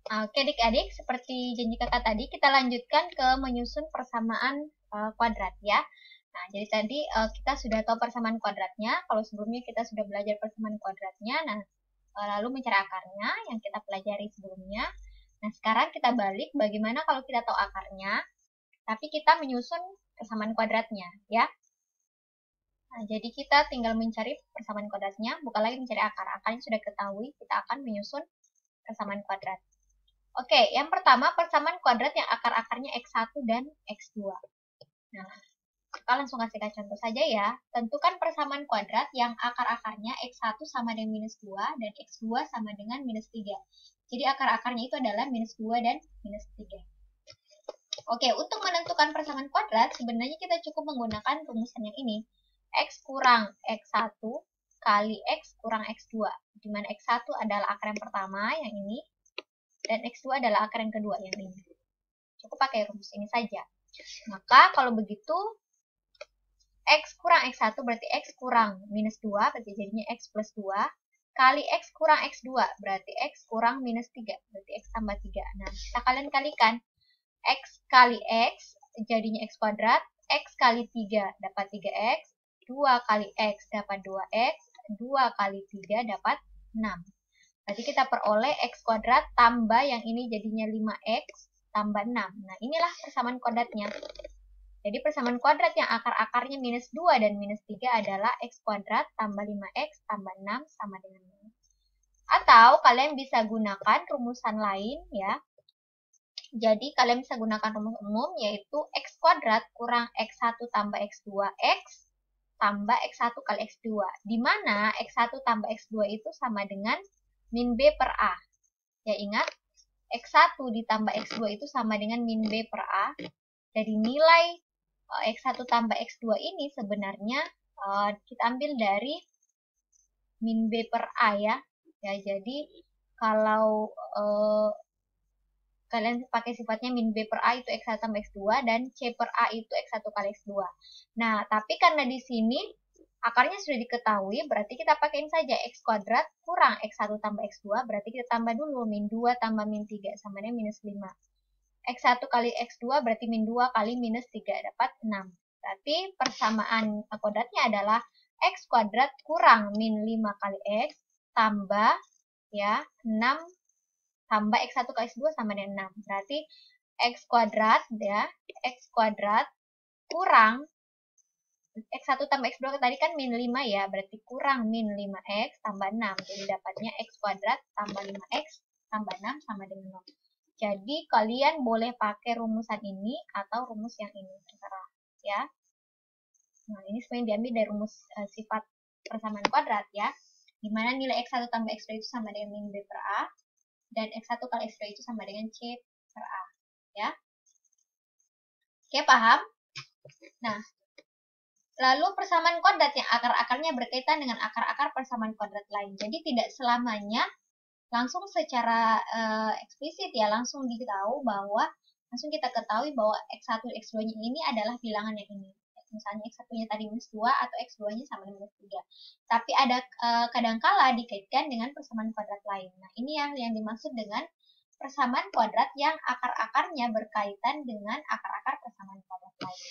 Oke adik-adik, seperti janji kakak tadi, kita lanjutkan ke menyusun persamaan kuadrat ya. Nah, jadi tadi kita sudah tahu persamaan kuadratnya. Kalau sebelumnya kita sudah belajar persamaan kuadratnya, nah lalu mencari akarnya yang kita pelajari sebelumnya. Nah, sekarang kita balik bagaimana kalau kita tahu akarnya, tapi kita menyusun persamaan kuadratnya ya. Nah, jadi kita tinggal mencari persamaan kuadratnya, bukan lagi mencari akar. Akarnya sudah ketahui, kita akan menyusun persamaan kuadrat. Oke, yang pertama persamaan kuadrat yang akar-akarnya X1 dan X2. Nah, kita langsung kasihkan contoh saja ya. Tentukan persamaan kuadrat yang akar-akarnya X1 sama dengan minus 2 dan X2 sama dengan minus 3. Jadi akar-akarnya itu adalah minus 2 dan minus 3. Oke, untuk menentukan persamaan kuadrat, sebenarnya kita cukup menggunakan rumusan yang ini. X kurang X1 kali X kurang X2. Di mana X1 adalah akar yang pertama, yang ini. Dan X2 adalah akar yang kedua, yang ini. Cukup pakai rumus ini saja. Maka kalau begitu, X kurang X1 berarti X kurang minus 2, berarti jadinya X plus 2. Kali X kurang X2, berarti X kurang minus 3, berarti X tambah 3. Nah, kita kalian kalikan. X kali X, jadinya X kuadrat. X kali 3 dapat 3X. 2 kali X dapat 2X. 2 kali 3 dapat 6. Berarti kita peroleh X kuadrat tambah yang ini jadinya 5X tambah 6. Nah, inilah persamaan kuadratnya. Jadi persamaan kuadrat yang akar-akarnya minus 2 dan minus 3 adalah X kuadrat tambah 5X tambah 6 sama dengan 6. Atau kalian bisa gunakan rumusan lain ya. Jadi kalian bisa gunakan rumus umum yaitu X kuadrat kurang X1 tambah X2 X tambah X1 kali X2. Di mana X1 tambah X2 itu sama dengan min B per A. Ya ingat, X1 ditambah X2 itu sama dengan min B per A. Dari nilai X1 tambah X2 ini sebenarnya kita ambil dari min B per A ya. Ya, jadi kalau kalian pakai sifatnya min B per A itu X1 tambah X2 dan C per A itu X1 kali X2. Nah, tapi karena di sini akarnya sudah diketahui, berarti kita pakaiin saja X kuadrat kurang X1 tambah X2, berarti kita tambah dulu min 2 tambah min 3 sama dengan minus 5. X1 kali X2 berarti min 2 kali minus 3 dapat 6. Berarti persamaan kuadratnya adalah X kuadrat kurang min 5 kali X tambah ya 6 tambah X1 kali X2 sama dengan 6. Berarti X kuadrat ya, X kuadrat kurang X1 tambah X2 tadi kan min 5 ya, berarti kurang min 5X tambah 6. Jadi dapatnya X kuadrat tambah 5X tambah 6 sama dengan 0. Jadi kalian boleh pakai rumusan ini atau rumus yang ini, terserah ya. Nah, ini sebenarnya diambil dari rumus sifat persamaan kuadrat ya, di mana nilai X1 tambah X2 itu sama dengan min B per A, dan X1 kali X2 itu sama dengan C per A. Ya. Oke, paham? Nah, lalu persamaan kuadrat yang akar-akarnya berkaitan dengan akar-akar persamaan kuadrat lain. Jadi tidak selamanya langsung secara eksplisit ya, langsung diketahui bahwa kita ketahui bahwa X1 X2-nya ini adalah bilangan yang ini. Misalnya X1-nya tadi minus 2 atau X2-nya sama dengan minus 3. Tapi ada kadangkala dikaitkan dengan persamaan kuadrat lain. Nah, ini yang dimaksud dengan persamaan kuadrat yang akar-akarnya berkaitan dengan akar-akar persamaan kuadrat lain.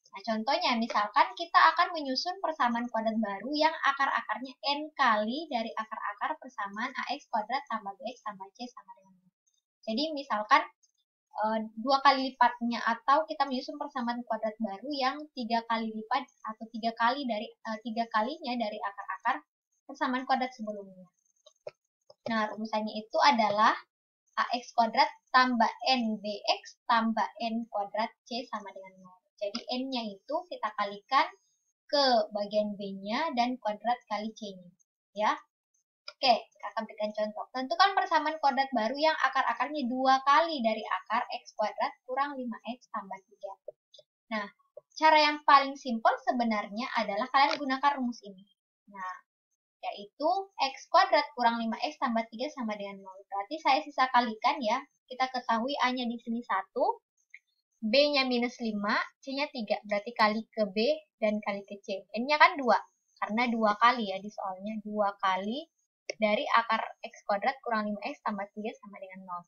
Nah, contohnya misalkan kita akan menyusun persamaan kuadrat baru yang akar-akarnya n kali dari akar-akar persamaan AX kuadrat tambah BX tambah C sama dengan 0. Jadi misalkan 2 kali lipatnya, atau kita menyusun persamaan kuadrat baru yang 3 kali lipat atau 3 kalinya dari akar-akar persamaan kuadrat sebelumnya. Nah, rumusannya itu adalah AX kuadrat tambah NBX tambah N kuadrat C sama dengan 0. Jadi N-nya itu kita kalikan ke bagian B-nya dan kuadrat kali C-nya. Ya. Oke, kita akan berikan contoh. Tentukan persamaan kuadrat baru yang akar-akarnya 2 kali dari akar X kuadrat kurang 5X tambah 3. Nah, cara yang paling simpel sebenarnya adalah kalian gunakan rumus ini. Nah, yaitu X kuadrat kurang 5X tambah 3 sama dengan 0. Berarti saya sisa kalikan ya. Kita ketahui A-nya di sini 1, B-nya minus 5, C-nya 3. Berarti kali ke B dan kali ke C. N-nya kan 2. Karena 2 kali ya di soalnya. 2 kali dari akar X kuadrat kurang 5X tambah 3 sama dengan 0.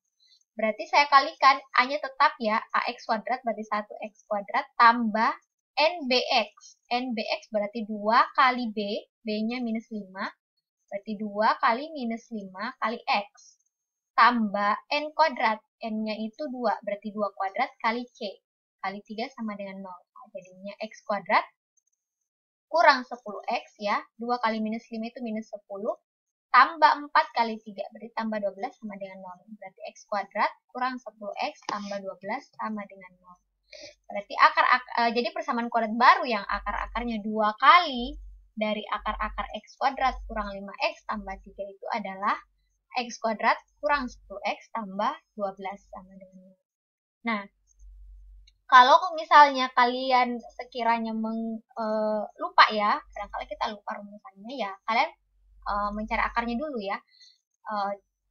Berarti saya kalikan A-nya tetap ya, AX kuadrat berarti 1X kuadrat tambah NBX. NBX berarti 2 kali B, B-nya minus 5, berarti 2 kali minus 5 kali X. Tambah N kuadrat, N-nya itu 2, berarti 2 kuadrat kali C. Kali 3 sama dengan 0. Nah, jadinya X kuadrat kurang 10X ya, 2 kali minus 5 itu minus 10, tambah 4 kali 3, berarti tambah 12 sama dengan 0. Berarti X kuadrat kurang 10X tambah 12 sama dengan 0. Berarti jadi persamaan kuadrat baru yang akar-akarnya 2 kali dari akar-akar X kuadrat kurang 5X tambah 3 itu adalah X kuadrat kurang 10X tambah 12 sama dengan 0. Nah, kalau misalnya kalian sekiranya lupa ya, kadang-kadang kita lupa rumusannya ya, kalian mencari akarnya dulu ya.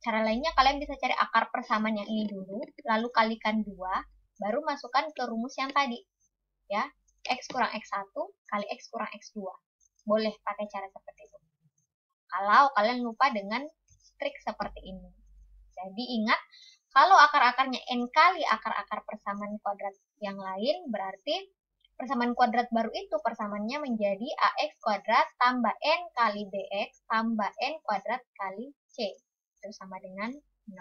Cara lainnya kalian bisa cari akar persamaan yang ini dulu, lalu kalikan 2, baru masukkan ke rumus yang tadi. Ya, X kurang X1 kali X kurang X2. Boleh pakai cara seperti itu. Kalau kalian lupa dengan trik seperti ini. Jadi ingat, kalau akar-akarnya N kali akar-akar persamaan kuadrat yang lain, berarti persamaan kuadrat baru itu persamaannya menjadi AX kuadrat tambah N kali BX tambah N kuadrat kali C. Itu sama dengan 0.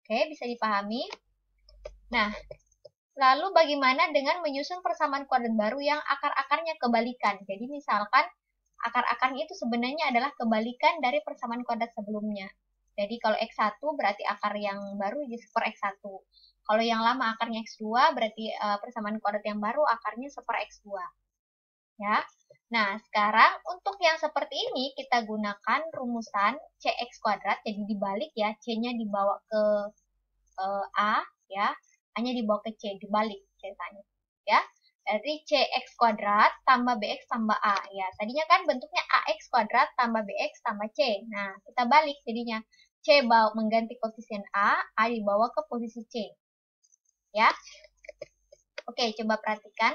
Oke, bisa dipahami? Nah, lalu bagaimana dengan menyusun persamaan kuadrat baru yang akar-akarnya kebalikan? Jadi misalkan akar-akarnya itu sebenarnya adalah kebalikan dari persamaan kuadrat sebelumnya. Jadi kalau X1 berarti akar yang baru jadi seper X1. Kalau yang lama akarnya X2 berarti persamaan kuadrat yang baru akarnya seper X2. Ya. Nah, sekarang untuk yang seperti ini kita gunakan rumusan CX kuadrat. Jadi dibalik ya, C-nya dibawa ke A ya. A-nya dibawa ke C, dibalik ceritanya. Ya. Berarti CX kuadrat tambah BX tambah A. Ya, tadinya kan bentuknya AX kuadrat tambah BX tambah C. Nah, kita balik jadinya. C mengganti koefisien A dibawa ke posisi C. Ya. Oke, coba perhatikan.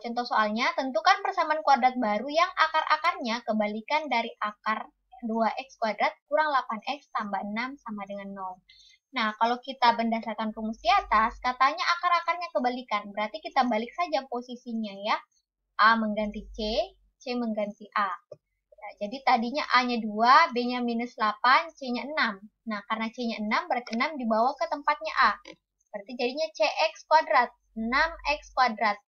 Contoh soalnya, tentukan persamaan kuadrat baru yang akar-akarnya kebalikan dari akar 2X kuadrat kurang 8X tambah 6 sama dengan 0. Nah, kalau kita berdasarkan rumus di atas, katanya akar-akarnya kebalikan. Berarti kita balik saja posisinya ya. A mengganti C mengganti A. Ya, jadi tadinya A-nya 2, B-nya minus 8, C-nya 6. Nah, karena C-nya 6, berarti 6 dibawa ke tempatnya A. Berarti jadinya CX kuadrat, 6X kuadrat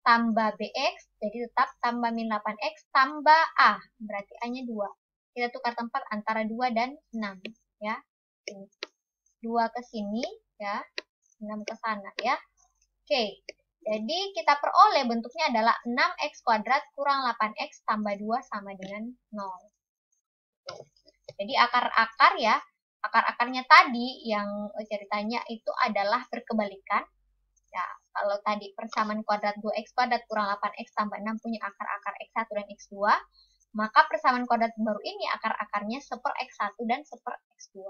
tambah BX, jadi tetap tambah min 8X tambah A. Berarti A-nya 2. Kita tukar tempat antara 2 dan 6. Ya. 2 ke sini, ya. 6 ke sana, ya. Oke. Jadi kita peroleh bentuknya adalah 6X kuadrat kurang 8X tambah 2 sama dengan 0. Jadi akar-akar ya, akar-akarnya tadi yang ceritanya itu adalah berkebalikan. Ya, kalau tadi persamaan kuadrat 2X kuadrat kurang 8X tambah 6 punya akar-akar X1 dan X2, maka persamaan kuadrat baru ini akar-akarnya seper X1 dan seper X2.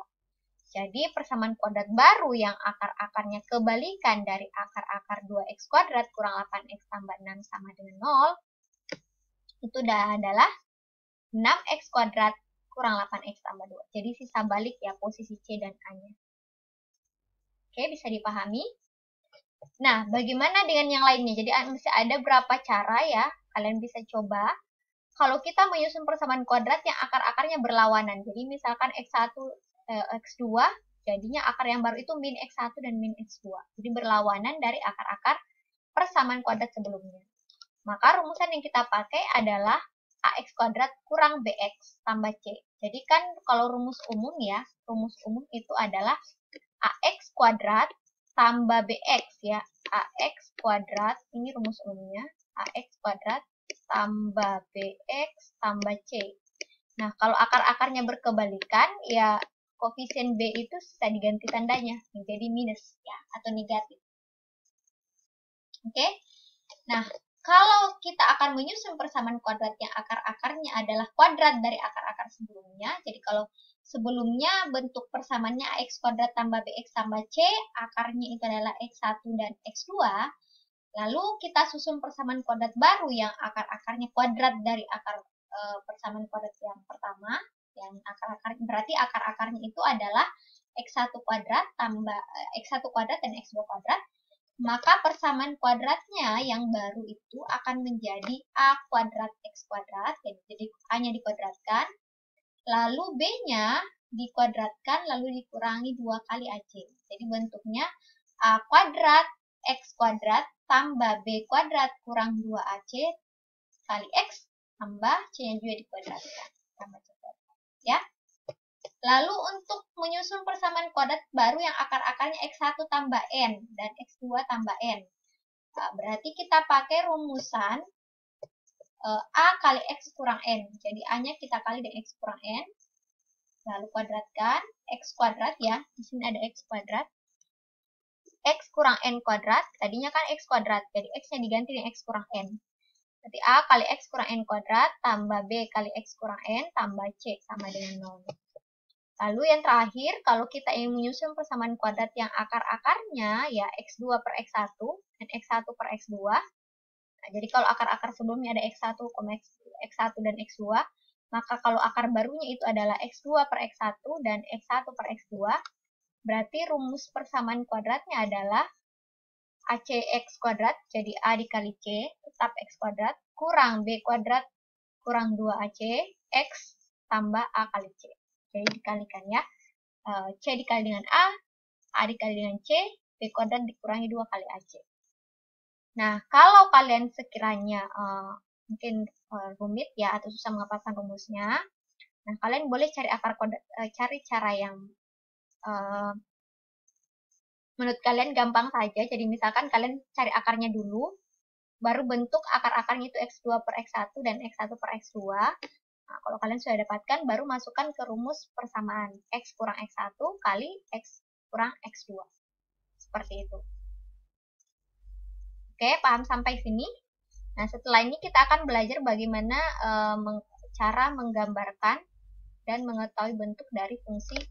Jadi persamaan kuadrat baru yang akar-akarnya kebalikan dari akar-akar 2X kuadrat kurang 8X tambah 6 sama dengan 0, itu adalah 6X kuadrat kurang 8X tambah 2. Jadi sisa balik ya posisi C dan A-nya. Oke, bisa dipahami? Nah, bagaimana dengan yang lainnya? Jadi masih ada berapa cara ya, kalian bisa coba. Kalau kita menyusun persamaan kuadrat yang akar-akarnya berlawanan. Jadi misalkan X1, X2, jadinya akar yang baru itu min X1 dan min X2. Jadi berlawanan dari akar-akar persamaan kuadrat sebelumnya. Maka rumusan yang kita pakai adalah AX kuadrat kurang BX tambah C. Jadi kan kalau rumus umum ya, rumus umum itu adalah AX kuadrat tambah BX ya. AX kuadrat, ini rumus umumnya, AX kuadrat tambah BX tambah C. Nah, kalau akar-akarnya berkebalikan, ya koefisien B itu bisa diganti tandanya menjadi minus ya, atau negatif. Oke? Nah, kalau kita akan menyusun persamaan kuadrat yang akar-akarnya adalah kuadrat dari akar-akar sebelumnya, jadi kalau sebelumnya bentuk persamaannya AX kuadrat tambah BX tambah C, akarnya itu adalah X1 dan X2, lalu kita susun persamaan kuadrat baru yang akar-akarnya kuadrat dari akar persamaan kuadrat yang pertama, yang akar-akar berarti akar-akarnya itu adalah X1 kuadrat tambah X1 kuadrat dan X2 kuadrat, maka persamaan kuadratnya yang baru itu akan menjadi A kuadrat X kuadrat, jadi A-nya dikuadratkan, lalu B-nya dikuadratkan, lalu dikurangi 2 kali AC. Jadi bentuknya A kuadrat X kuadrat tambah B kuadrat kurang 2AC kali X tambah C-nya juga dikuadratkan. Tambah C kuadrat. Ya. Lalu untuk menyusun persamaan kuadrat baru yang akar-akarnya X1 tambah N dan X2 tambah N. Nah, berarti kita pakai rumusan A kali X kurang N. Jadi A-nya kita kali dengan X kurang N. Lalu kuadratkan X kuadrat ya. Di sini ada X kuadrat. X kurang N kuadrat. Tadinya kan X kuadrat. Jadi X-nya diganti dengan X kurang N. Berarti A kali X kurang N kuadrat tambah B kali X kurang N tambah C sama dengan 0. Lalu yang terakhir, kalau kita ingin menyusun persamaan kuadrat yang akar-akarnya ya X2 per X1 dan X1 per X2. Nah, jadi kalau akar-akar sebelumnya ada X1, X1 dan X2, maka kalau akar barunya itu adalah X2 per X1 dan X1 per X2, berarti rumus persamaan kuadratnya adalah ACX kuadrat, jadi A dikali C, tetap X kuadrat, kurang B kuadrat, kurang 2AC, X tambah A kali C. Jadi dikalikan ya. C dikali dengan A dikali dengan C, B kuadrat dikurangi 2 kali AC. Nah, kalau kalian sekiranya mungkin rumit ya atau susah menghafalkan rumusnya, nah kalian boleh cari akar kuadrat, cari cara yang menurut kalian gampang saja. Jadi misalkan kalian cari akarnya dulu, baru bentuk akar-akarnya itu X2 per X1 dan X1 per X2. Nah, kalau kalian sudah dapatkan, baru masukkan ke rumus persamaan X kurang X1 kali X kurang X2. Seperti itu. Oke, paham sampai sini? Nah, setelah ini kita akan belajar bagaimana cara menggambarkan dan mengetahui bentuk dari fungsi